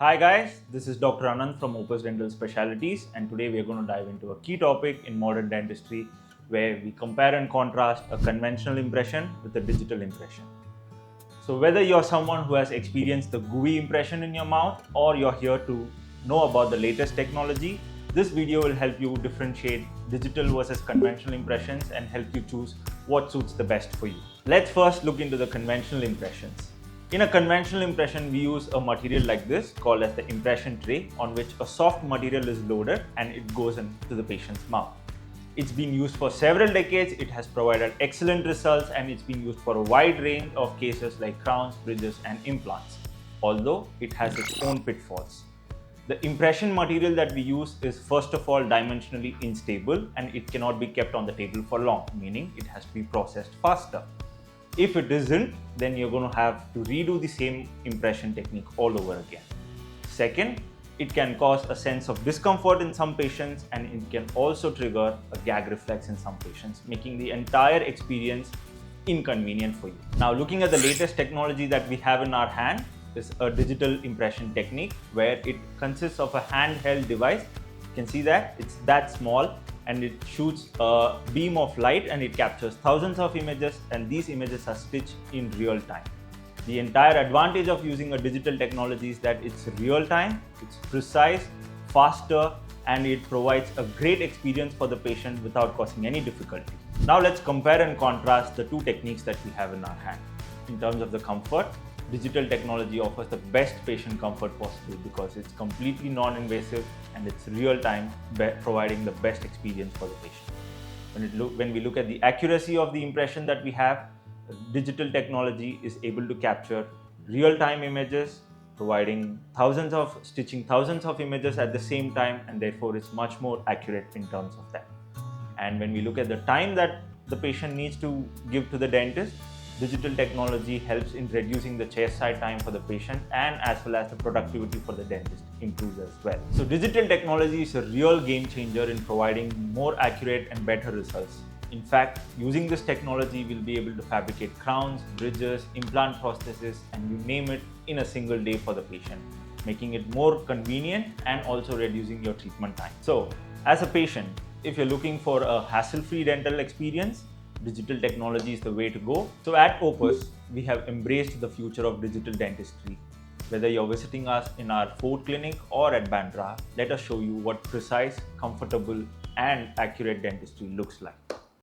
Hi guys, this is Dr. Anand from Opus Dental Specialties, and today we are going to dive into a key topic in modern dentistry where we compare and contrast a conventional impression with a digital impression. So whether you're someone who has experienced the gooey impression in your mouth or you're here to know about the latest technology, this video will help you differentiate digital versus conventional impressions and help you choose what suits the best for you. Let's first look into the conventional impressions. In a conventional impression, we use a material like this called as the impression tray, on which a soft material is loaded and it goes into the patient's mouth. It's been used for several decades, it has provided excellent results, and it's been used for a wide range of cases like crowns, bridges and implants, although it has its own pitfalls. The impression material that we use is first of all dimensionally unstable and it cannot be kept on the table for long, meaning it has to be processed faster. If it isn't, then you're going to have to redo the same impression technique all over again. Second, it can cause a sense of discomfort in some patients and it can also trigger a gag reflex in some patients, making the entire experience inconvenient for you. Now, looking at the latest technology that we have in our hand is a digital impression technique where it consists of a handheld device. You can see that it's that small and it shoots a beam of light and it captures thousands of images, and these images are stitched in real time. The entire advantage of using a digital technology is that it's real time, it's precise, faster, and it provides a great experience for the patient without causing any difficulty. Now let's compare and contrast the two techniques that we have in our hand. In terms of the comfort, digital technology offers the best patient comfort possible because it's completely non-invasive and it's real-time, providing the best experience for the patient. When we look at the accuracy of the impression that we have, digital technology is able to capture real-time images, stitching thousands of images at the same time, and therefore it's much more accurate in terms of that. And when we look at the time that the patient needs to give to the dentist, digital technology helps in reducing the chairside time for the patient, and as well as the productivity for the dentist improves as well. So digital technology is a real game changer in providing more accurate and better results. In fact, using this technology, we'll be able to fabricate crowns, bridges, implant prostheses, and you name it in a single day for the patient, making it more convenient and also reducing your treatment time. So as a patient, if you're looking for a hassle-free dental experience, digital technology is the way to go. So at Opus, we have embraced the future of digital dentistry. Whether you're visiting us in our Fort Clinic or at Bandra, let us show you what precise, comfortable, and accurate dentistry looks like.